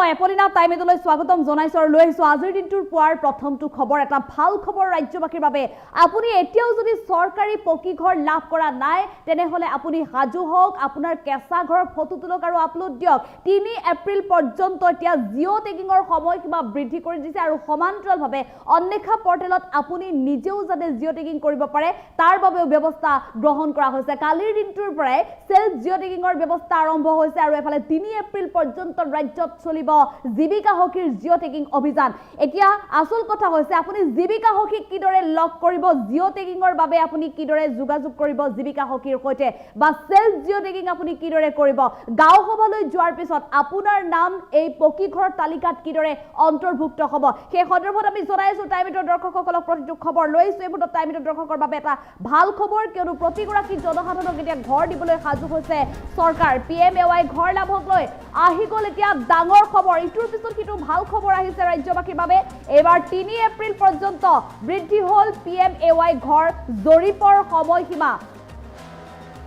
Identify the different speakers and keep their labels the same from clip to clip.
Speaker 1: মই এপলিনা টাইমেলৈ স্বাগতম জনাইছো আৰু লৈ আহিছো আজিৰ দিনটোৰ পুৱাৰ প্ৰথমটো খবৰ এটা ভাল খবৰ ৰাজ্যবাসীৰ বাবে আপুনি এতিয়াও যদি চৰকাৰী পকি ঘৰ লাভ কৰা নাই তেনেহলে আপুনি হাজু হওক আপোনাৰ কেঁচা ঘৰৰ ফটো তুলক আৰু আপলোড দিয়ক 3 এপ্ৰিল পৰ্যন্ত এতিয়া জিঅ' টেগিংৰ সময়সীমা বৃদ্ধি কৰি দিছে আৰু সমান্তৰালভাৱে অন্বেষা পৰ্টেলত আপুনি নিজেও যাতে জিঅ' টেগিং কৰিব পাৰে তাৰ বাবেও ব্যৱস্থা গ্ৰহণ কৰা হৈছে কালিৰ দিনটোৰ পৰাই সেলফ জিঅ' টেগিংৰ ব্যৱস্থা আৰম্ভ হৈছে আৰু এফালে 3 এপ্ৰিল পৰ্যন্ত ৰাজ্যত চলিব জীৱিকা হকিৰ জিঅ' টেগিং অভিযান এতিয়া আসল কথা হৈছে আপুনি জীৱিকা হকিক কিদৰে লগ কৰিব জিঅ' টেগিংৰ বাবে আপুনি কিদৰে যোগাযোগ কৰিব জীৱিকা হকিৰ সৈতে বা সেলফ জিঅ' টেগিং আপুনি কিদৰে কৰিব গাঁও সভালৈ যোৱাৰ পিছত আপোনাৰ নাম এই পকি ঘৰৰ তালিকাত কিদৰে অন্তৰ্ভুক্ত হ'ব সেই সন্দৰ্ভত আমি জনাইছো টাইমিটৰ দৰ্শকসকলক প্ৰতিটো খবৰ লৈছো এইবোৰ টাইমিটৰ দৰ্শকৰ বাবে এটা ভাল খবৰ কিয়নো প্ৰতিগৰাকী জনসাধাৰণক এতিয়া ঘৰ দিবলৈ সাজু হৈছে চৰকাৰ PMAY ঘৰ লাভক লৈ আহি গ'ল এতিয়া ডাঙৰ খবৰ ইটোৰ পিছত সিটো ভাল খবৰ আহিছে ৰাজ্যবাসীৰ বাবে এবাৰ 3 এপ্ৰিল পৰ্যন্ত বৃদ্ধি হ'ল PMAY ঘৰ জৰীপৰ সময়সীমা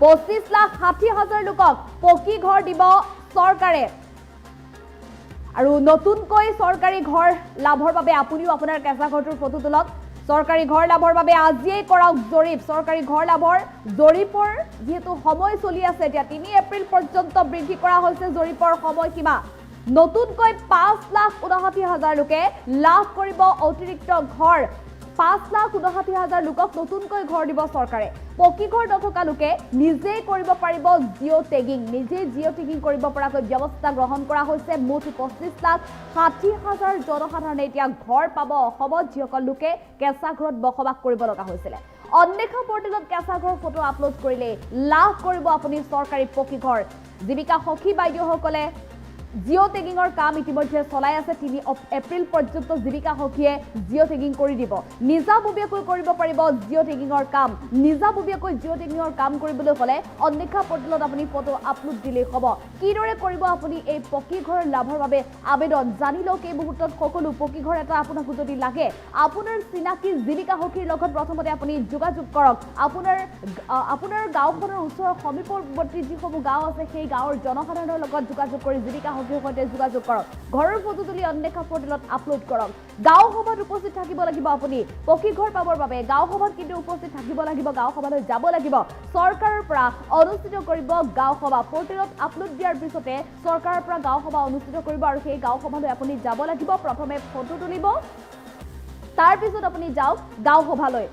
Speaker 1: 25,60,000 লোকক পকি ঘৰ দিব চৰকাৰে আৰু নতুনকৈ চৰকাৰী ঘৰ লাভৰ বাবে আপুনিও আপোনাৰ কেঁচা ঘৰটোৰ ফটো তোলক চৰকাৰী ঘৰ লাভৰ বাবে আজিয়ে কৰক জৰীপ চৰকাৰী ঘৰ লাভৰ জৰীপৰ যেহেতু সময় চলি আছে এতিয়া 3 এপ্ৰিল পৰ্যন্ত বৃদ্ধি কৰা হৈছে জৰীপৰ সময়সীমা নতুনকৈ 5,59,000 লোকে লাভ কৰিব অতিৰিক্ত ঘৰ 5,59,000 লোকক নতুনকৈ ঘৰ দিব চৰকাৰে পকি ঘৰ নথকা লোকে নিজেই কৰিব পাৰিব জিঅ' টেগিং নিজে জিঅ' টেগিং কৰিব পৰাকৈ ব্যৱস্থা গ্ৰহণ কৰা হৈছে মুঠ 25,60,000 জনসাধাৰণে এতিয়া ঘৰ পাব অসমত যিসকল লোকে কেঁচা ঘৰত বসবাস কৰিব লগা হৈছিলে অন্বেষা পৰ্টেলত কেঁচা ঘৰৰ ফটো আপলোড কৰিলে লাভ কৰিব আপুনি চৰকাৰী পকি ঘৰ জীৱিকা সখী বাইদেউসকলে জিঅ' টেগিংৰ কাম ইতিমধ্যে চলাই আছে 3 এপ্ৰিল পৰ্যন্ত জীৱিকা সখীয়ে জিঅ' টেগিং কৰি দিব নিজাববীয়াকৈ কৰিব পাৰিব জিঅ' টেগিংৰ কাম নিজাববীয়াকৈ জিঅ' টেগিংৰ কাম কৰিবলৈ হ'লে অন্বেষা পৰ্টেলত আপুনি ফটো আপলোড দিলেই হ'ব কিদৰে কৰিব আপুনি এই পকি ঘৰ লাভৰ বাবে আবেদন জানি লওক এই মুহূৰ্তত সকলো পকি ঘৰ এটা আপোনাক যদি লাগে আপোনাৰ চিনাকি জীৱিকা সখীৰ লগত প্ৰথমতে আপুনি যোগাযোগ কৰক আপোনাৰ গাঁওখনৰ ওচৰৰ সমীপৱৰ্তী যিসমূহ গাঁও আছে সেই গাঁৱৰ জনসাধাৰণৰ লগত যোগাযোগ কৰি জীৱিকা সৈতে যোগাযোগ কৰক ঘৰৰ ফটো তুলি অন্বেষা পৰ্টেলত আপলোড কৰক গাঁও সভাত উপস্থিত থাকিব লাগিব আপুনি পকি ঘৰ পাবৰ বাবে গাঁও সভাত কিন্তু উপস্থিত থাকিব লাগিব গাঁও সভালৈ যাব লাগিব চৰকাৰৰ পৰা অনুষ্ঠিত কৰিব গাঁও সভা পৰ্টেলত আপলোড দিয়াৰ পিছতে চৰকাৰৰ পৰা গাঁও সভা অনুষ্ঠিত কৰিব আৰু সেই গাঁও সভালৈ আপুনি যাব লাগিব প্ৰথমে ফটো তুলিব তাৰ পিছত আপুনি যাওক গাঁও সভালৈ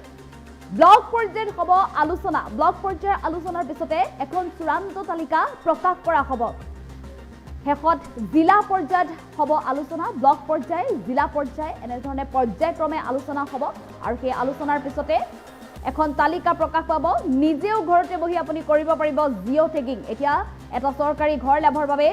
Speaker 1: ব্লক পৰ্যায়ত হ'ব আলোচনা ব্লক পৰ্যায়ৰ আলোচনাৰ পিছতে এখন চূড়ান্ত তালিকা প্ৰকাশ কৰা হ'ব শেষত জিলা পৰ্যায়ত হ'ব আলোচনা ব্লক পৰ্যায় জিলা পৰ্যায় এনেধৰণে পৰ্যায়ক্ৰমে আলোচনা হ'ব আৰু সেই আলোচনাৰ পিছতে এখন তালিকা প্ৰকাশ পাব নিজেও ঘৰতে বহি আপুনি কৰিব পাৰিব জিঅ' টেগিং এতিয়া এটা চৰকাৰী ঘৰ লাভৰ বাবে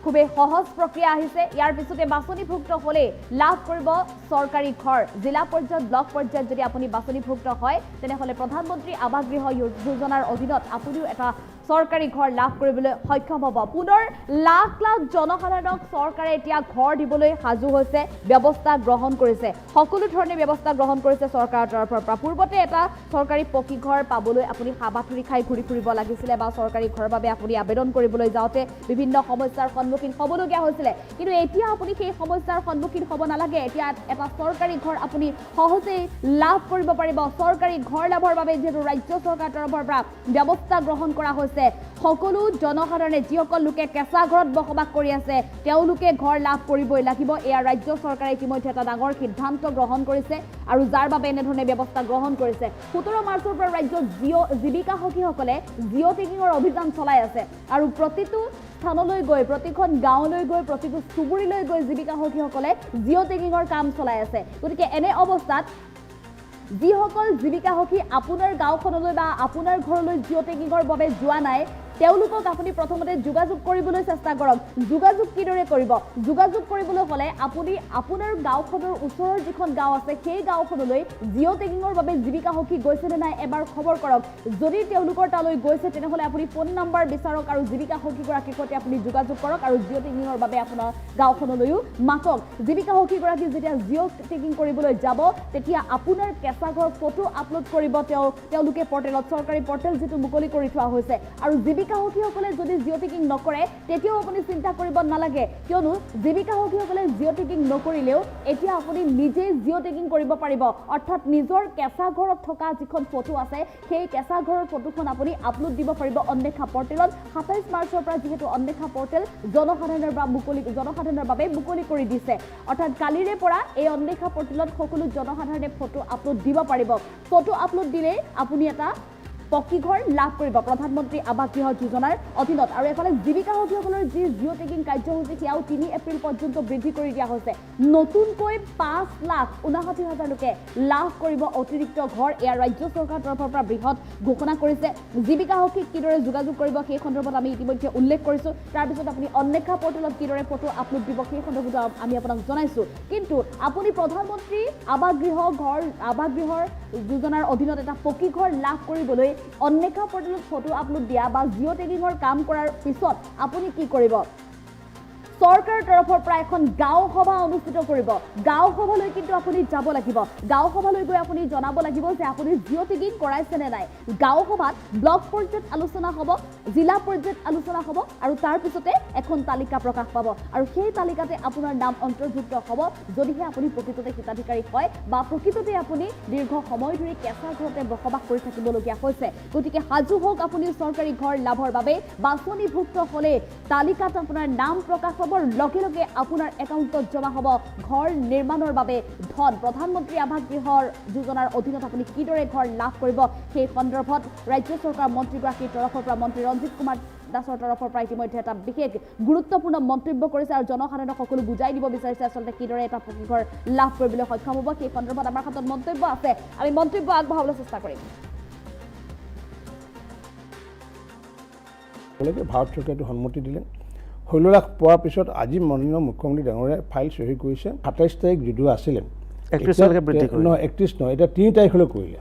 Speaker 1: খুবেই সহজ প্ৰক্ৰিয়া আহিছে ইয়াৰ পিছতে বাছনিভুক্ত হ'লে লাভ কৰিব চৰকাৰী ঘৰ জিলা পৰ্যায়ত ব্লক পৰ্যায়ত যদি আপুনি বাছনিভুক্ত হয় তেনেহ'লে প্ৰধানমন্ত্ৰী আৱাস গৃহ যোজনাৰ অধীনত আপুনিও এটা চৰকাৰী ঘৰ লাভ কৰিবলৈ সক্ষম হ'ব পুনৰ লাখ লাখ জনসাধাৰণক চৰকাৰে এতিয়া ঘৰ দিবলৈ সাজু হৈছে ব্যৱস্থা গ্ৰহণ কৰিছে সকলো ধৰণে ব্যৱস্থা গ্ৰহণ কৰিছে চৰকাৰৰ তৰফৰ পৰা পূৰ্বতে এটা চৰকাৰী পকি ঘৰ পাবলৈ আপুনি হাবাথুৰি খাই ঘূৰি ফুৰিব লাগিছিলে বা চৰকাৰী ঘৰৰ বাবে আপুনি আবেদন কৰিবলৈ যাওঁতে বিভিন্ন সমস্যাৰ সন্মুখীন হ'বলগীয়া হৈছিলে কিন্তু এতিয়া আপুনি সেই সমস্যাৰ সন্মুখীন হ'ব নালাগে এতিয়া এটা চৰকাৰী ঘৰ আপুনি সহজেই লাভ কৰিব পাৰিব চৰকাৰী ঘৰ লাভৰ বাবে যিহেতু ৰাজ্য চৰকাৰৰ তৰফৰ পৰা ব্যৱস্থা গ্ৰহণ কৰা হৈছে সকলো জনসাধাৰণে যিসকল লোকে কেঁচা ঘৰত বসবাস কৰি আছে তেওঁলোকে ঘৰ লাভ কৰিবই লাগিব এয়া ৰাজ্য চৰকাৰে ইতিমধ্যে এটা ডাঙৰ সিদ্ধান্ত গ্ৰহণ কৰিছে আৰু যাৰ বাবে এনেধৰণে ব্যৱস্থা গ্ৰহণ কৰিছে 17 মাৰ্চৰ পৰা ৰাজ্যৰ জীৱিকা সখীসকলে জিঅ' টেগিংৰ অভিযান চলাই আছে আৰু প্ৰতিটো স্থানলৈ গৈ প্ৰতিখন গাঁৱলৈ গৈ প্ৰতিটো চুবুৰীলৈ গৈ জীৱিকা সখীসকলে জিঅ' টেগিংৰ কাম চলাই আছে গতিকে এনে অৱস্থাত যিসকল জীৱিকা সখী আপোনাৰ গাঁওখনলৈ বা আপোনাৰ ঘৰলৈ জিঅ' টেগিংৰ বাবে যোৱা নাই তেওঁলোকক আপুনি প্ৰথমতে যোগাযোগ কৰিবলৈ চেষ্টা কৰক যোগাযোগ কিদৰে কৰিব যোগাযোগ কৰিবলৈ হ'লে আপুনি আপোনাৰ গাঁওখনৰ ওচৰৰ যিখন গাঁও আছে সেই গাঁওখনলৈ জিঅ' টেগিংৰ বাবে জীৱিকা সখী গৈছে নে নাই এবাৰ খবৰ কৰক যদি তেওঁলোকৰ তালৈ গৈছে তেনেহ'লে আপুনি ফোন নম্বৰ বিচাৰক আৰু জীৱিকা সখীগৰাকীৰ সৈতে আপুনি যোগাযোগ কৰক আৰু জিঅ' টেগিংৰ বাবে আপোনাৰ গাঁওখনলৈও মাতক জীৱিকা সখীগৰাকী যেতিয়া জিঅ' টেগিং কৰিবলৈ যাব তেতিয়া আপোনাৰ কেঁচা ঘৰ ফটো আপলোড কৰিব তেওঁলোকে পৰ্টেলত চৰকাৰী পৰ্টেল যিটো মুকলি কৰি থোৱা হৈছে আৰু জীৱিকা জীৱিকা সখীসকলে যদি জিঅ' টেকিং নকৰে তেতিয়াও আপুনি চিন্তা কৰিব নালাগে, কিয়নো জীৱিকা সখীসকলে জিঅ' টেকিং নকৰিলেও এতিয়া আপুনি নিজে জিঅ' টেকিং কৰিব পাৰিব। অৰ্থাৎ নিজৰ কেঁচা ঘৰত থকা যিখন ফটো আছে সেই কেঁচা ঘৰৰ ফটোখন আপুনি আপলোড দিব পাৰিব অন্বেষা পৰ্টেলত। 27 মাৰ্চৰ পৰা যিহেতু অন্বেষা পৰ্টেল জনসাধাৰণৰ বাবে মুকলি কৰি দিছে, অৰ্থাৎ কালিৰে পৰা এই অন্বেষা পৰ্টেলত সকলো জনসাধাৰণে ফটো আপলোড দিব পাৰিব। ফটো আপলোড দিলেই আপুনি এটা পকী ঘৰ লাভ কৰিব প্ৰধানমন্ত্ৰী আৱাস গৃহ যোজনাৰ অধীনত। আৰু এফালে জীৱিকা সখীসকলৰ যি জিঅ' টেকিং কাৰ্যসূচী সেয়াও 3 এপ্ৰিল পৰ্যন্ত বৃদ্ধি কৰি দিয়া হৈছে। নতুনকৈ 5,59,000 লোকে লাভ কৰিব অতিৰিক্ত ঘৰ। এয়া ৰাজ্য চৰকাৰৰ তৰফৰ পৰা বৃহৎ ঘোষণা কৰিছে। জীৱিকা সখীক কিদৰে যোগাযোগ কৰিব সেই সন্দৰ্ভত আমি ইতিমধ্যে উল্লেখ কৰিছোঁ। তাৰপিছত আপুনি অন্বেষা পৰ্টেলত কিদৰে ফটো আপলোড দিব সেই সন্দৰ্ভত আমি আপোনাক জনাইছোঁ। কিন্তু আপুনি প্ৰধানমন্ত্ৰী আৱাস গৃহৰ যোজনাৰ অধীনত এটা পকী ঘৰ লাভ কৰিবলৈ অন্বেষা পৰ্টেলত ফটো আপলোড দিয়া বা জিঅ' টেকিঙৰ কাম কৰাৰ পিছত আপুনি কি কৰিব? চৰকাৰৰ তৰফৰ পৰা এখন গাঁও সভা অনুষ্ঠিত কৰিব। গাঁও সভালৈ কিন্তু আপুনি যাব লাগিব। গাঁও সভালৈ গৈ আপুনি জনাব লাগিব যে আপুনি জিঅ' টেকিং কৰাইছে নে নাই। গাঁও সভাত ব্লক পৰ্যায়ত আলোচনা হ'ব, জিলা পৰ্যায়ত আলোচনা হ'ব আৰু তাৰপিছতে এখন তালিকা প্ৰকাশ পাব। আৰু সেই তালিকাতে আপোনাৰ নাম অন্তৰ্ভুক্ত হ'ব যদিহে আপুনি প্ৰকৃততে হিতাধিকাৰী হয় বা প্ৰকৃততে আপুনি দীৰ্ঘ সময় ধৰি কেঁচা ঘৰতে বসবাস কৰি থাকিবলগীয়া হৈছে। গতিকে সাজু হওক আপুনি চৰকাৰী ঘৰ লাভৰ বাবে। বাছনিভুক্ত হ'লে তালিকাত আপোনাৰ নাম প্ৰকাশ পাব, লগে লগে আপোনাৰ একাউণ্টত জমা হ'ব ঘৰ নিৰ্মাণৰ বাবে ধন। প্ৰধানমন্ত্ৰী আৱাস গৃহৰ যোজনাৰ অধীনত আপুনি কিদৰে ঘৰ লাভ কৰিব সেই সন্দৰ্ভত ৰাজ্য চৰকাৰৰ মন্ত্ৰীগৰাকীৰ তৰফৰ পৰা মন্ত্ৰী ৰঞ্জিত কুমাৰ দাসৰ তৰফৰ পৰা ইতিমধ্যে এটা বিশেষ গুৰুত্বপূৰ্ণ মন্তব্য কৰিছে আৰু জনসাধাৰণক সকলো বুজাই দিব বিচাৰিছে আচলতে কিদৰে এটা পকী ঘৰ লাভ কৰিবলৈ সক্ষম হ'ব। সেই সন্দৰ্ভত আমাৰ হাতত মন্তব্য আছে, আমি মন্তব্য আগবঢ়াবলৈ চেষ্টা কৰিম।
Speaker 2: ভাৰত চৰকাৰে সন্মতি দিলে। 16 লাখ পোৱাৰ পিছত আজি মাননীয় মুখ্যমন্ত্ৰী ডাঙৰীয়াই ফাইল চহী কৰিছে। 27 তাৰিখ যদিও আছিলে 31 নহয়, এতিয়া 3 তাৰিখলৈ কৰিলে।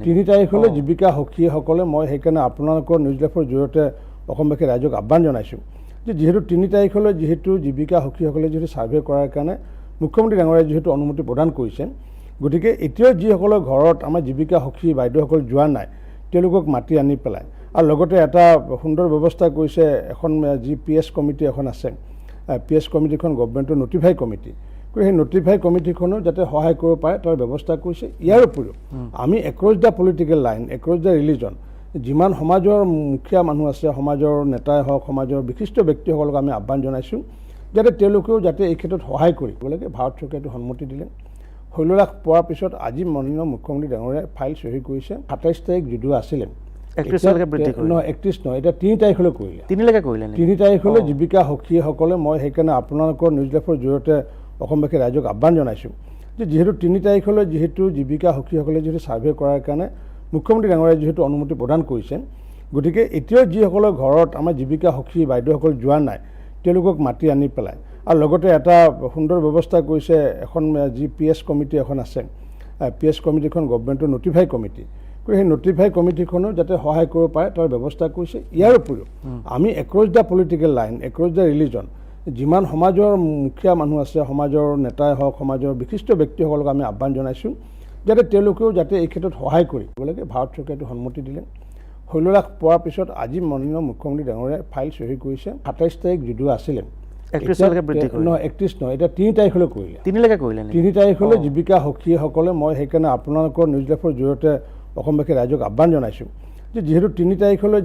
Speaker 2: 3 তাৰিখলৈ জীৱিকা সখীসকলে মই সেইকাৰণে আপোনালোকৰ নিউজ লাইভৰ জৰিয়তে অসমবাসী ৰাইজক আহ্বান জনাইছোঁ যে যিহেতু 3 তাৰিখলৈ জীৱিকা সখীসকলে ছাৰ্ভে কৰাৰ কাৰণে মুখ্যমন্ত্ৰী ডাঙৰীয়াই যিহেতু অনুমতি প্ৰদান কৰিছে, গতিকে এতিয়াও যিসকলৰ ঘৰত আমাৰ জীৱিকা সখী বাইদেউসকল যোৱা নাই তেওঁলোকক মাতি আনি পেলাই আৰু লগতে এটা সুন্দৰ ব্যৱস্থা কৰিছে। এখন যি PS কমিটি এখন আছে, PS কমিটিখন গভৰ্ণমেণ্টৰ নটিফাই কমিটি, সেই নটিফাই কমিটিখনো যাতে সহায় কৰিব পাৰে তাৰ ব্যৱস্থা কৰিছে। ইয়াৰ উপৰিও আমি across the political line, across the religion যিমান সমাজৰ মুখীয়া মানুহ আছে, সমাজৰ নেতাই হওক, সমাজৰ বিশিষ্ট ব্যক্তিসকলক আমি আহ্বান জনাইছোঁ যাতে তেওঁলোকেও যাতে এই ক্ষেত্ৰত সহায় কৰিব লাগে। ভাৰত চৰকাৰে সন্মতি দিলে। 16 লাখ পোৱাৰ পিছত আজি মাননীয় মুখ্যমন্ত্ৰী ডাঙৰীয়াই ফাইল চহী কৰিছে। 27 তাৰিখ যদিও আছিলে 31 নহয়, এতিয়া 3 তাৰিখলৈ কৰিলে। 3 তাৰিখলৈ জীৱিকা সখীসকলে মই সেইকাৰণে আপোনালোকৰ নিউজ লাইভৰ জৰিয়তে অসমবাসী ৰাইজক আহ্বান জনাইছোঁ যে যিহেতু 3 তাৰিখলৈ জীৱিকা সখীসকলে ছাৰ্ভে কৰাৰ কাৰণে মুখ্যমন্ত্ৰী ডাঙৰীয়াই যিহেতু অনুমতি প্ৰদান কৰিছে, গতিকে এতিয়াও যিসকলৰ ঘৰত আমাৰ জীৱিকা সখী বাইদেউসকল যোৱা নাই তেওঁলোকক মাতি আনি পেলাই আৰু লগতে এটা সুন্দৰ ব্যৱস্থা কৰিছে। এখন যি PS কমিটি এখন আছে, PS কমিটিখন গভৰ্ণমেণ্টৰ নটিফাই কমিটি, সেই নটিফাই কমিটিখনো যাতে সহায় কৰিব পাৰে তাৰ ব্যৱস্থা কৰিছে। ইয়াৰ উপৰিও আমি across the political line, across the religion যিমান সমাজৰ মুখীয়া মানুহ আছে, সমাজৰ নেতাই হওক, সমাজৰ বিশিষ্ট ব্যক্তিসকলক আমি আহ্বান জনাইছোঁ যাতে তেওঁলোকেও যাতে এই ক্ষেত্ৰত সহায় কৰিব লাগে। ভাৰত চৰকাৰে সন্মতি দিলে। 16 লাখ পোৱাৰ পিছত আজি মাননীয় মুখ্যমন্ত্ৰী ডাঙৰীয়াই ফাইল চহী কৰিছে। 27 তাৰিখ যদিও আছিলে 31 নহয়, এতিয়া 3 তাৰিখলৈ কৰিলে। 3 তাৰিখলৈ জীৱিকা সখীসকলে মই সেইকাৰণে আপোনালোকৰ নিউজ লাইভৰ জৰিয়তে অসমবাসী ৰাইজক আহ্বান জনাইছোঁ যে যিহেতু 3 তাৰিখলৈ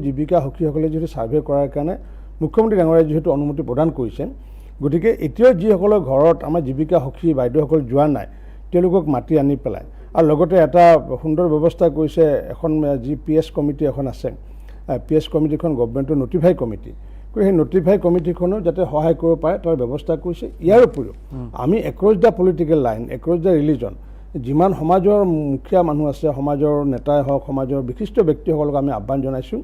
Speaker 2: জীৱিকা সখীসকলে ছাৰ্ভে কৰাৰ কাৰণে মুখ্যমন্ত্ৰী ডাঙৰীয়াই যিহেতু অনুমতি প্ৰদান কৰিছে, গতিকে এতিয়াও যিসকলৰ ঘৰত আমাৰ জীৱিকা সখী বাইদেউসকল যোৱা নাই তেওঁলোকক মাতি আনি পেলাই আৰু লগতে এটা সুন্দৰ ব্যৱস্থা কৰিছে। এখন যি PS কমিটি এখন আছে, PS কমিটিখন গভৰ্ণমেণ্টৰ নটিফাই কমিটি, সেই নটিফাই কমিটিখনো যাতে সহায় কৰিব পাৰে তাৰ ব্যৱস্থা কৰিছে। ইয়াৰ উপৰিও আমি across the political line, across the religion যিমান সমাজৰ মুখীয়া মানুহ আছে, সমাজৰ নেতাই হওক, সমাজৰ বিশিষ্ট ব্যক্তিসকলক আমি আহ্বান জনাইছোঁ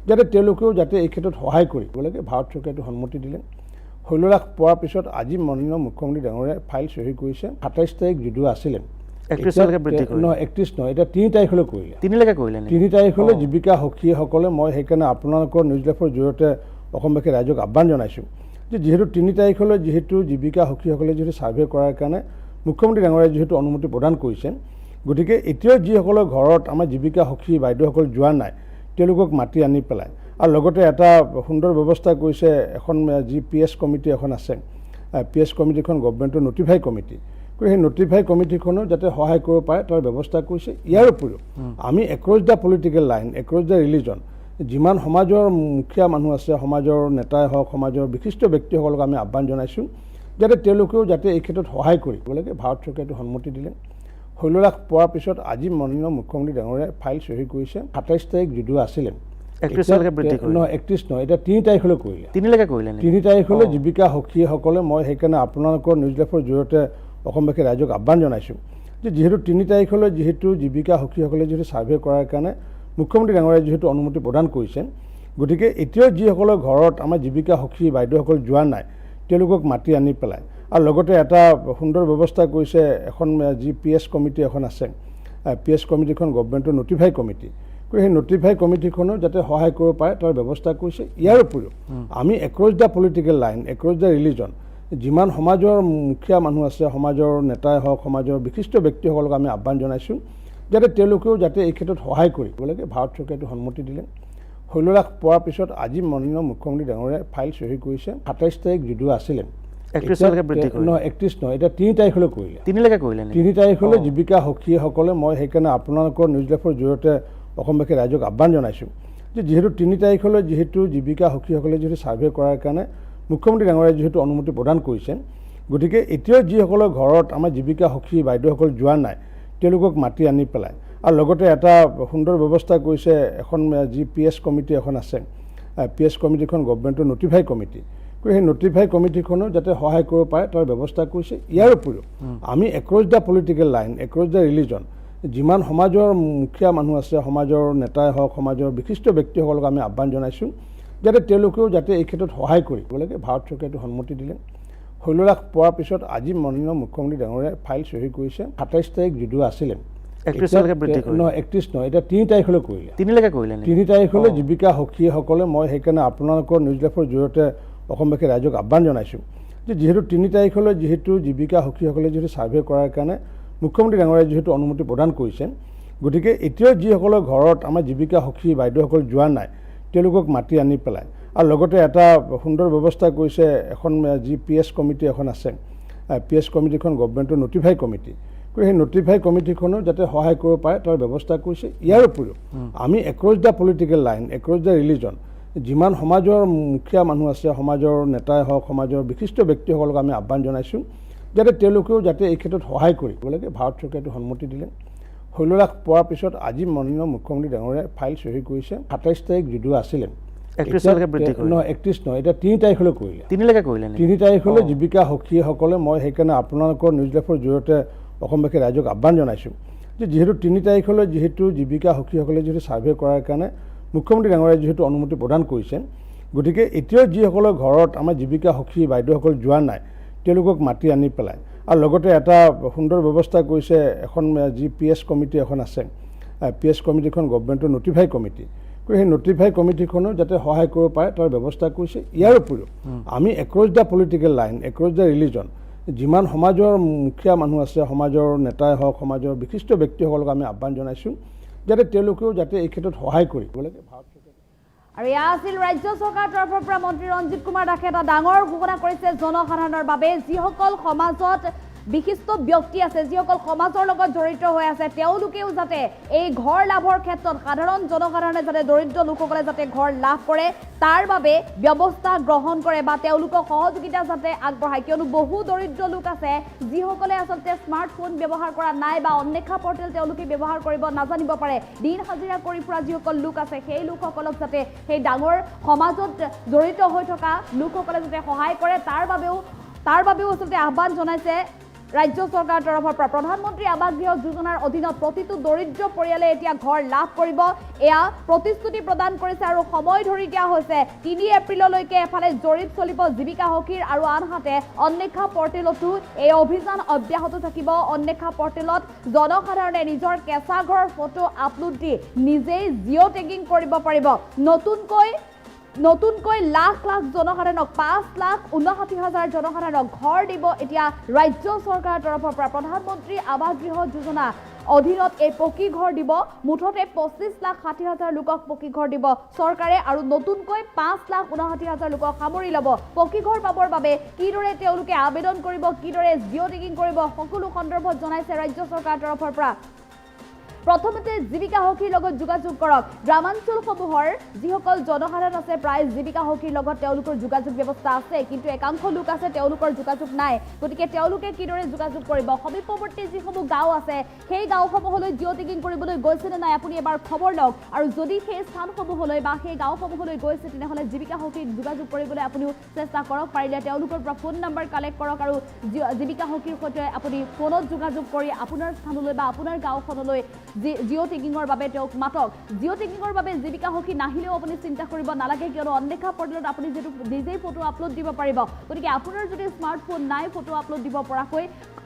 Speaker 2: যাতে তেওঁলোকেও যাতে এই ক্ষেত্ৰত সহায় কৰিব লাগে। ভাৰত চৰকাৰে সন্মতি দিলে। 16 লাখ পোৱাৰ পিছত আজি মাননীয় মুখ্যমন্ত্ৰী ডাঙৰীয়াই ফাইল চহী কৰিছে। 27 তাৰিখ যদিও আছিলে 31 নহয়, এতিয়া 3 তাৰিখলৈ কৰিলে। 3 তাৰিখলৈ জীৱিকা সখীসকলে মই সেইকাৰণে আপোনালোকৰ নিউজ লাইভৰ জৰিয়তে অসমবাসী ৰাইজক আহ্বান জনাইছোঁ যে যিহেতু 3 তাৰিখলৈ জীৱিকা সখীসকলে ছাৰ্ভে কৰাৰ কাৰণে মুখ্যমন্ত্ৰী ডাঙৰীয়াই যিহেতু অনুমতি প্ৰদান কৰিছে, গতিকে এতিয়াও যিসকলৰ ঘৰত আমাৰ জীৱিকা সখী বাইদেউসকল যোৱা নাই তেওঁলোকক মাতি আনি পেলাই আৰু লগতে এটা সুন্দৰ ব্যৱস্থা কৰিছে এখন যি PS কমিটি এখন আছে PS কমিটিখন গভৰ্ণমেণ্টৰ নটিফাই কমিটি সেই নটিফাই কমিটিখনো যাতে সহায় কৰিব পাৰে তাৰ ব্যৱস্থা কৰিছে ইয়াৰ উপৰিও আমি across the political line across the religion যিমান সমাজৰ মুখিয়া মানুহ আছে সমাজৰ নেতাই হওক সমাজৰ বিশিষ্ট ব্যক্তিসকলক আমি আহ্বান জনাইছোঁ যাতে তেওঁলোকেও যাতে এই ক্ষেত্ৰত সহায় কৰিব লাগে ভাৰত চৰকাৰে সন্মতি দিলে 16 লাখ পোৱাৰ পিছত আজি মাননীয় মুখ্যমন্ত্ৰী ডাঙৰীয়াই ফাইল চহী কৰিছে 27 তাৰিখ যদিও আছিলে 31 নহয় এটা 3 তাৰিখলৈ কৰিলে 3 তাৰিখলৈ জীৱিকা সখীসকলে মই সেইকাৰণে আপোনালোকৰ নিউজ লাইভৰ জৰিয়তে অসমবাসী ৰাইজক আহ্বান জনাইছোঁ যে যিহেতু 3 তাৰিখলৈ যিহেতু জীৱিকা সখীসকলে যিহেতু ছাৰ্ভে কৰাৰ কাৰণে মুখ্যমন্ত্ৰী ডাঙৰীয়াই যিহেতু অনুমতি প্ৰদান কৰিছে গতিকে এতিয়াও যিসকলৰ ঘৰত আমাৰ জীৱিকা সখী বাইদেউসকল যোৱা নাই তেওঁলোকক মাতি আনি পেলাই আৰু লগতে এটা সুন্দৰ ব্যৱস্থা কৰিছে এখন যি PS কমিটি এখন আছে PS কমিটিখন গভৰ্ণমেণ্টৰ নটিফাই কমিটি সেই নটিফাই কমিটিখনো যাতে সহায় কৰিব পাৰে তাৰ ব্যৱস্থা কৰিছে ইয়াৰ উপৰিও আমি across the political line across the religion যিমান সমাজৰ মুখিয়া মানুহ আছে সমাজৰ নেতাই হওক সমাজৰ বিশিষ্ট ব্যক্তিসকলক আমি আহ্বান জনাইছোঁ যাতে তেওঁলোকেও যাতে এই ক্ষেত্ৰত সহায় কৰিব লাগে ভাৰত চৰকাৰে সন্মতি দিলে 16 লাখ পোৱাৰ পিছত আজি মাননীয় মুখ্যমন্ত্ৰী ডাঙৰীয়াই ফাইল চহী কৰিছে 27 তাৰিখ যদিও আছিলে 31 নহয় এটা 3 তাৰিখলৈ কৰিলে 3 তাৰিখলৈ জীৱিকা সখীসকলে মই সেইকাৰণে আপোনালোকৰ নিউজ লাইভৰ জৰিয়তে অসমবাসী ৰাইজক আহ্বান জনাইছোঁ যে যিহেতু 3 তাৰিখলৈ যিহেতু জীৱিকা সখীসকলে যিহেতু ছাৰ্ভে কৰাৰ কাৰণে মুখ্যমন্ত্ৰী ডাঙৰীয়াই যিহেতু অনুমতি প্ৰদান কৰিছে গতিকে এতিয়াও যিসকলৰ ঘৰত আমাৰ জীৱিকা সখী বাইদেউসকল যোৱা নাই তেওঁলোকক মাতি আনি পেলাই আৰু লগতে এটা সুন্দৰ ব্যৱস্থা কৰিছে এখন যি PS কমিটি এখন আছে PS কমিটিখন গভৰ্ণমেণ্টৰ নটিফাই কমিটি সেই নটিফাই কমিটিখনো যাতে সহায় কৰিব পাৰে তাৰ ব্যৱস্থা কৰিছে ইয়াৰ উপৰিও আমি across the political line across the religion যিমান সমাজৰ মুখিয়া মানুহ আছে সমাজৰ নেতাই হওক সমাজৰ বিশিষ্ট ব্যক্তিসকলক আমি আহ্বান জনাইছোঁ যাতে তেওঁলোকেও যাতে এই ক্ষেত্ৰত সহায় কৰিব লাগে ভাৰত চৰকাৰে সন্মতি দিলে 16 লাখ পোৱাৰ পিছত আজি মাননীয় মুখ্যমন্ত্ৰী ডাঙৰীয়াই ফাইল চহী কৰিছে 27 তাৰিখ যদিও আছিলে 31 নহয় এটা 3 তাৰিখলৈ কৰিলে 3 তাৰিখলৈ জীৱিকা সখীসকলে মই সেইকাৰণে আপোনালোকৰ নিউজ লাইভৰ জৰিয়তে অসমবাসী ৰাইজক আহ্বান জনাইছোঁ যে যিহেতু 3 তাৰিখলৈ যিহেতু জীৱিকা সখীসকলে যিহেতু ছাৰ্ভে কৰাৰ কাৰণে মুখ্যমন্ত্ৰী ডাঙৰীয়াই যিহেতু অনুমতি প্ৰদান কৰিছে গতিকে এতিয়াও যিসকলৰ ঘৰত আমাৰ জীৱিকা সখী বাইদেউসকল যোৱা নাই তেওঁলোকক মাতি আনি পেলাই আৰু লগতে এটা সুন্দৰ ব্যৱস্থা কৰিছে এখন যি PS কমিটি এখন আছে PS কমিটিখন গভৰ্ণমেণ্টৰ নটিফাই কমিটি সেই নটিফাই কমিটিখনো যাতে সহায় কৰিব পাৰে তাৰ ব্যৱস্থা কৰিছে ইয়াৰ উপৰিও আমি across the political line across the religion যিমান সমাজৰ মুখিয়া মানুহ আছে সমাজৰ নেতাই হওক সমাজৰ বিশিষ্ট ব্যক্তিসকলক আমি আহ্বান জনাইছোঁ যাতে তেওঁলোকেও যাতে এই ক্ষেত্ৰত সহায় কৰিব লাগে ভাৰত চৰকাৰে সন্মতি দিলে 16 লাখ পোৱাৰ পিছত আজি মাননীয় মুখ্যমন্ত্ৰী ডাঙৰীয়াই ফাইল চহী কৰিছে 27 তাৰিখ যদিও আছিলে 31 নহয় এটা 3 তাৰিখলৈ কৰিলে 3 তাৰিখলৈ জীৱিকা সখীসকলে মই সেইকাৰণে আপোনালোকৰ নিউজ লাইভৰ জৰিয়তে অসমবাসী ৰাইজক আহ্বান জনাইছোঁ যে যিহেতু 3 তাৰিখলৈ যিহেতু জীৱিকা সখীসকলে যিহেতু ছাৰ্ভে কৰাৰ কাৰণে মুখ্যমন্ত্ৰী ডাঙৰীয়াই যিহেতু অনুমতি প্ৰদান কৰিছে গতিকে এতিয়াও যিসকলৰ ঘৰত আমাৰ জীৱিকা সখী বাইদেউসকল যোৱা নাই তেওঁলোকক মাতি আনি পেলাই আৰু লগতে এটা সুন্দৰ ব্যৱস্থা কৰিছে এখন যি PS কমিটি এখন আছে PS কমিটিখন গভৰ্ণমেণ্টৰ নটিফাই কমিটি সেই নটিফাই কমিটিখনো যাতে সহায় কৰিব পাৰে তাৰ ব্যৱস্থা কৰিছে ইয়াৰ উপৰিও আমি across the political line across the religion যিমান সমাজৰ মুখিয়া মানুহ আছে সমাজৰ নেতাই হওক সমাজৰ বিশিষ্ট ব্যক্তিসকলক আমি আহ্বান জনাইছোঁ যাতে তেওঁলোকেও যাতে এই ক্ষেত্ৰত সহায় কৰিব লাগে ভাৰত চৰকাৰে
Speaker 1: আৰু এয়া আছিল ৰাজ্য চৰকাৰৰ তৰফৰ পৰা মন্ত্ৰী ৰঞ্জিত কুমাৰ দাসে এটা ডাঙৰ ঘোষণা কৰিছে জনসাধাৰণৰ বাবে যিসকল সমাজত বিশিষ্ট ব্যক্তি আছে যিসকল সমাজৰ লগত জড়িত হৈ আছে তেওঁলোকেও যাতে এই ঘৰ লাভৰ ক্ষেত্ৰত সাধাৰণ জনসাধাৰণে যাতে দৰিদ্ৰ লোকসকলে যাতে ঘৰ লাভ কৰে তাৰ বাবে ব্যৱস্থা গ্ৰহণ কৰে বা তেওঁলোকক সহযোগিতা যাতে আগবঢ়ায় কিয়নো বহু দৰিদ্ৰ লোক আছে যিসকলে আচলতে স্মাৰ্টফোন ব্যৱহাৰ কৰা নাই বা অন্বেষা পৰ্টেল তেওঁলোকে ব্যৱহাৰ কৰিব নাজানিব পাৰে দিন হাজিৰা কৰি ফুৰা যিসকল লোক আছে সেই লোকসকলক যাতে সেই ডাঙৰ সমাজত জড়িত হৈ থকা লোকসকলে যাতে সহায় কৰে তাৰ বাবেও আচলতে আহ্বান জনাইছে ৰাজ্য চৰকাৰৰ তৰফৰ পৰা প্ৰধানমন্ত্ৰী আৱাস গৃহ যোজনাৰ অধীনত প্ৰতিটো দৰিদ্ৰ পৰিয়ালে এতিয়া ঘৰ লাভ কৰিব এয়া প্ৰতিশ্ৰুতি প্ৰদান কৰিছে আৰু সময় ধৰি দিয়া হৈছে 3 এপ্ৰিললৈকে এফালে জৰীপ চলিব জীৱিকা সখীৰ আৰু আনহাতে অন্বেষা পৰ্টেলতো এই অভিযান অব্যাহত থাকিব অন্বেষা পৰ্টেলত জনসাধাৰণে নিজৰ কেঁচা ঘৰৰ ফটো আপলোড দি নিজেই জিঅ' টেগিং কৰিব পাৰিব নতুনকৈ লাখ জনসাধাৰণক 5,59,000 জনসাধাৰণক ঘৰ দিব এতিয়া ৰাজ্য চৰকাৰৰ তৰফৰ পৰা প্ৰধানমন্ত্ৰী আৱাস গৃহ যোজনা অধীনত এই পকী ঘৰ দিব মুঠতে 25,60,000 লোকক পকী ঘৰ দিব চৰকাৰে আৰু নতুনকৈ 5,59,000 লোকক সামৰি ল'ব পকী ঘৰ পাবৰ বাবে কিদৰে তেওঁলোকে আবেদন কৰিব কিদৰে জিঅ' টেগিং কৰিব সকলো সন্দৰ্ভত জনাইছে ৰাজ্য চৰকাৰৰ তৰফৰ পৰা প্ৰথমতে জীৱিকা সখীৰ লগত যোগাযোগ কৰক গ্ৰামাঞ্চলসমূহৰ যিসকল জনসাধাৰণ আছে প্ৰায় জীৱিকা সখীৰ লগত তেওঁলোকৰ যোগাযোগ ব্যৱস্থা আছে কিন্তু একাংশ লোক আছে তেওঁলোকৰ যোগাযোগ নাই গতিকে তেওঁলোকে কিদৰে যোগাযোগ কৰিব সমীপৱৰ্তী যিসমূহ গাঁও আছে সেই গাঁওসমূহলৈ জিঅ' টেগিং কৰিবলৈ গৈছে নে নাই আপুনি এবাৰ খবৰ লওক আৰু যদি সেই স্থানসমূহলৈ বা সেই গাঁওসমূহলৈ গৈছে তেনেহ'লে জীৱিকা সখীক যোগাযোগ কৰিবলৈ আপুনিও চেষ্টা কৰক পাৰিলে তেওঁলোকৰ পৰা ফোন নম্বৰ কালেক্ট কৰক আৰু জীৱিকা সখীৰ সৈতে আপুনি ফোনত যোগাযোগ কৰি আপোনাৰ স্থানলৈ বা আপোনাৰ গাঁওখনলৈ জিঅ' টেগিঙৰ বাবে তেওঁক মাতক জিঅ' টেগিঙৰ বাবে জীৱিকা সখী নাহিলেও আপুনি চিন্তা কৰিব নালাগে কিয়নো অন্বেষা পৰ্টেলত আপুনি যিটো নিজেই ফটো আপলোড দিব পাৰিব গতিকে আপোনাৰ যদি স্মাৰ্টফোন নাই ফটো আপলোড দিব পৰাকৈ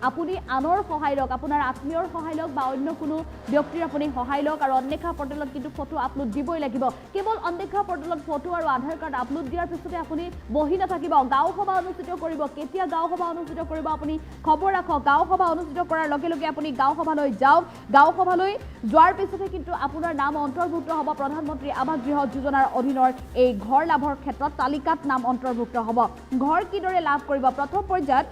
Speaker 1: আপুনি আনৰ সহায় লওক আপোনাৰ আত্মীয়ৰ সহায় লওক বা অন্য কোনো ব্যক্তিৰ আপুনি সহায় লওক আৰু অন্বেষা পৰ্টেলত কিন্তু ফটো আপলোড দিবই লাগিব কেৱল অন্বেষা পৰ্টেলত ফটো আৰু আধাৰ কাৰ্ড আপলোড দিয়াৰ পিছতে আপুনি বহি নাথাকিব গাঁও সভা অনুষ্ঠিত কৰিব কেতিয়া গাঁও সভা অনুষ্ঠিত কৰিব আপুনি খবৰ ৰাখক গাঁও সভা অনুষ্ঠিত কৰাৰ লগে লগে আপুনি গাঁও সভালৈ যাওক গাঁও সভালৈ যোৱাৰ পিছতে কিন্তু আপোনাৰ নাম অন্তৰ্ভুক্ত হ'ব প্ৰধানমন্ত্ৰী আৱাস গৃহ যোজনাৰ অধীনৰ এই ঘৰ লাভৰ ক্ষেত্ৰত তালিকাত নাম অন্তৰ্ভুক্ত হ'ব ঘৰ কিদৰে লাভ কৰিব প্ৰথম পৰ্যায়ত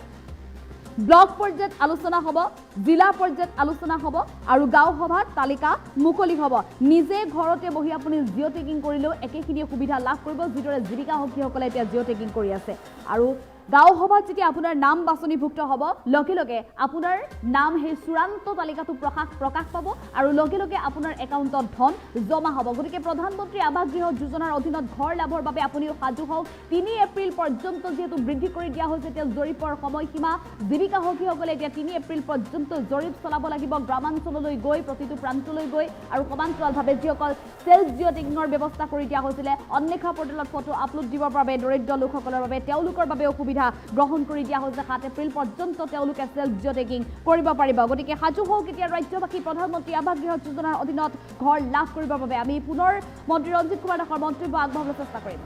Speaker 1: ব্লক পৰ্যায়ত আলোচনা হ'ব জিলা পৰ্যায়ত আলোচনা হ'ব আৰু গাঁও সভাত তালিকা মুকলি হ'ব নিজে ঘৰতে বহি আপুনি জিঅ' টেগিং কৰিলেও একেখিনি সুবিধা লাভ কৰিব যিদৰে জীৱিকা সখীসকলে এতিয়া জিঅ' টেগিং কৰি আছে আৰু গাঁও সভাত যেতিয়া আপোনাৰ নাম বাছনিভুক্ত হ'ব লগে লগে আপোনাৰ নাম সেই চূড়ান্ত তালিকাটো প্ৰকাশ পাব আৰু লগে লগে আপোনাৰ একাউণ্টত ধন জমা হ'ব গতিকে প্ৰধানমন্ত্ৰী আৱাস গৃহ যোজনাৰ অধীনত ঘৰ লাভৰ বাবে আপুনিও সাজু হওক 3 এপ্ৰিল পৰ্যন্ত যিহেতু বৃদ্ধি কৰি দিয়া হৈছে এতিয়া জৰীপৰ সময়সীমা জীৱিকা সখীসকলে এতিয়া 3 এপ্ৰিল পৰ্যন্ত জৰীপ চলাব লাগিব গ্ৰামাঞ্চললৈ গৈ প্ৰতিটো প্ৰান্তলৈ গৈ আৰু সমান্তৰালভাৱে যিসকল চেল্ফ জিঅ' টেগিঙৰ ব্যৱস্থা কৰি দিয়া হৈছিলে অন্বেষা পৰ্টেলত ফটো আপলোড দিবৰ বাবে দৰিদ্ৰ লোকসকলৰ বাবে তেওঁলোকৰ বাবেও সুবিধা গ্ৰহণ কৰি দিয়া হৈছে 7 এপ্ৰিল পৰ্যন্ত তেওঁলোকে সেলফ জিঅ' টেগিং কৰিব পাৰিব গতিকে সাজু হওক এতিয়া ৰাজ্যবাসী প্ৰধানমন্ত্ৰী আৱাস গৃহ যোজনাৰ অধীনত ঘৰ লাভ কৰিবৰ বাবে আমি পুনৰ মন্ত্ৰী ৰঞ্জিত কুমাৰ দাসৰ মন্তব্য আগবঢ়াবলৈ চেষ্টা কৰিম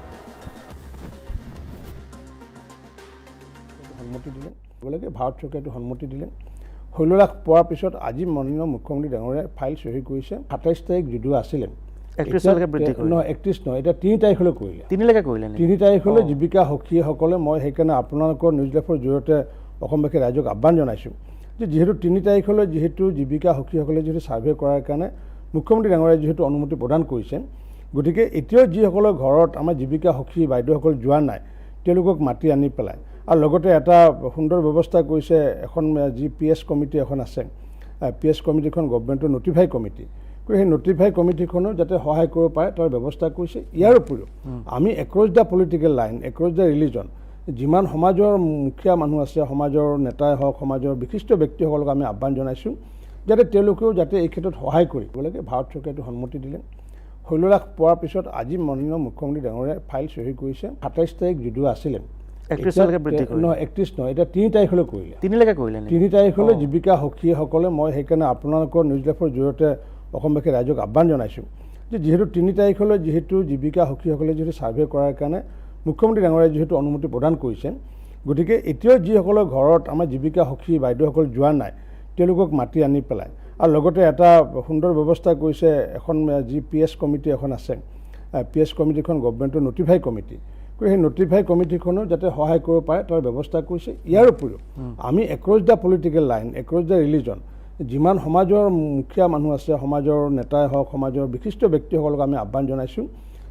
Speaker 2: সন্মতি দিলে ভাৰত চৰকাৰে সন্মতি দিলে 16 লাখ পোৱাৰ পিছত আজি মাননীয় মুখ্যমন্ত্ৰী ডাঙৰীয়াই ফাইল চহী কৰিছে 27 তাৰিখ যদিও আছিলে 31 নহয় এতিয়া 3 তাৰিখলৈ কৰিলে 3 তাৰিখলৈ জীৱিকা সখীসকলে মই সেইকাৰণে আপোনালোকৰ নিউজ লাইভৰ জৰিয়তে অসমবাসী ৰাইজক আহ্বান জনাইছোঁ যে যিহেতু 3 তাৰিখলৈ যিহেতু জীৱিকা সখীসকলে যিহেতু ছাৰ্ভে কৰাৰ কাৰণে মুখ্যমন্ত্ৰী ডাঙৰীয়াই যিহেতু অনুমতি প্ৰদান কৰিছে গতিকে এতিয়াও যিসকলৰ ঘৰত আমাৰ জীৱিকা সখী বাইদেউসকল যোৱা নাই তেওঁলোকক মাতি আনি পেলাই আৰু লগতে এটা সুন্দৰ ব্যৱস্থা কৰিছে এখন যি PS কমিটি এখন আছে PS কমিটিখন গভৰ্ণমেণ্টৰ নটিফাই কমিটি সেই নটিফাই কমিটিখনো যাতে সহায় কৰিব পাৰে তাৰ ব্যৱস্থা কৰিছে ইয়াৰ উপৰিও আমি across the political line across the religion যিমান সমাজৰ মুখীয়া মানুহ আছে সমাজৰ নেতাই হওক সমাজৰ বিশিষ্ট ব্যক্তিসকলক আমি আহ্বান জনাইছোঁ যাতে তেওঁলোকেও যাতে এই ক্ষেত্ৰত সহায় কৰিব লাগে ভাৰত চৰকাৰে সন্মতি দিলে 16 লাখ পোৱাৰ পিছত আজি মাননীয় মুখ্যমন্ত্ৰী ডাঙৰীয়াই ফাইল চহী কৰিছে 27 তাৰিখ যদিও আছিলে 31 নহয় এতিয়া 3 তাৰিখলৈ কৰিলে 3 তাৰিখলৈ জীৱিকা সখীসকলে মই সেইকাৰণে আপোনালোকৰ নিউজ লাইভৰ জৰিয়তে অসমবাসী ৰাইজক আহ্বান জনাইছোঁ যে যিহেতু 3 তাৰিখলৈ যিহেতু জীৱিকা সখীসকলে যিহেতু ছাৰ্ভে কৰাৰ কাৰণে মুখ্যমন্ত্ৰী ডাঙৰীয়াই যিহেতু অনুমতি প্ৰদান কৰিছে গতিকে এতিয়াও যিসকলৰ ঘৰত আমাৰ জীৱিকা সখী বাইদেউসকল যোৱা নাই তেওঁলোকক মাতি আনি পেলাই আৰু লগতে এটা সুন্দৰ ব্যৱস্থা কৰিছে এখন যি PS কমিটি এখন আছে PS কমিটিখন গভৰ্ণমেণ্টৰ নটিফাই কমিটি সেই নটিফাই কমিটিখনো যাতে সহায় কৰিব পাৰে তাৰ ব্যৱস্থা কৰিছে ইয়াৰ উপৰিও আমি across the political line across the religion যিমান সমাজৰ মুখীয়া মানুহ আছে সমাজৰ নেতাই হওক সমাজৰ বিশিষ্ট ব্যক্তিসকলক আমি আহ্বান জনাইছোঁ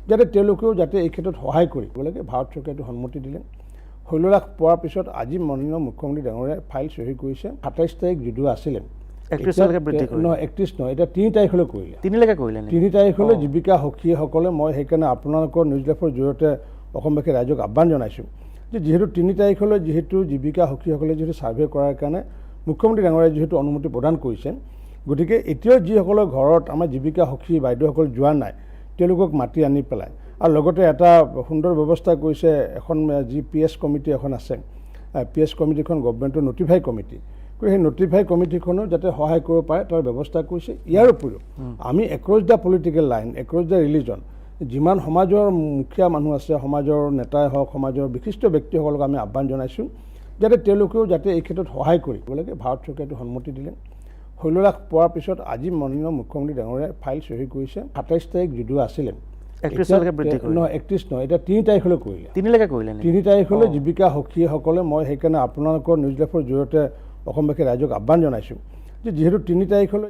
Speaker 2: যাতে তেওঁলোকেও যাতে এই ক্ষেত্ৰত সহায় কৰিব লাগে ভাৰত চৰকাৰে সন্মতি দিলে 16 লাখ পোৱাৰ পিছত আজি মাননীয় মুখ্যমন্ত্ৰী ডাঙৰীয়াই ফাইল চহী কৰিছে 27 তাৰিখ যদিও আছিলে 31 নহয় এতিয়া 3 তাৰিখলৈ কৰিলে 3 তাৰিখলৈ জীৱিকা সখীসকলে মই সেইকাৰণে আপোনালোকৰ নিউজ লাইভৰ জৰিয়তে অসমবাসী ৰাইজক আহ্বান জনাইছোঁ যে যিহেতু 3 তাৰিখলৈ যিহেতু জীৱিকা সখীসকলে যিহেতু ছাৰ্ভে কৰাৰ কাৰণে মুখ্যমন্ত্ৰী ডাঙৰীয়াই যিহেতু অনুমতি প্ৰদান কৰিছে গতিকে এতিয়াও যিসকলৰ ঘৰত আমাৰ জীৱিকা সখী বাইদেউসকল যোৱা নাই তেওঁলোকক মাতি আনি পেলাই আৰু লগতে এটা সুন্দৰ ব্যৱস্থা কৰিছে এখন যি PS কমিটি এখন আছে PS কমিটিখন গভৰ্ণমেণ্টৰ নটিফাই কমিটি সেই নটিফাই কমিটিখনো যাতে সহায় কৰিব পাৰে তাৰ ব্যৱস্থা কৰিছে ইয়াৰ উপৰিও আমি across the political line across the religion যিমান সমাজৰ মুখীয়া মানুহ আছে সমাজৰ নেতাই হওক সমাজৰ বিশিষ্ট ব্যক্তিসকলক আমি আহ্বান জনাইছোঁ যাতে তেওঁলোকেও যাতে এই ক্ষেত্ৰত সহায় কৰিব লাগে ভাৰত চৰকাৰে সন্মতি দিলে 16 লাখ পোৱাৰ পিছত আজি মাননীয় মুখ্যমন্ত্ৰী ডাঙৰীয়াই ফাইল চহী কৰিছে 27 তাৰিখ যদিও আছিলে 31 নহয় এটা 3 তাৰিখলৈ কৰিলে 3 তাৰিখলৈ জীৱিকা সখীসকলে মই সেইকাৰণে আপোনালোকৰ নিউজ লাইভৰ জৰিয়তে অসমবাসী ৰাইজক আহ্বান জনাইছোঁ যে যিহেতু 3 তাৰিখলৈ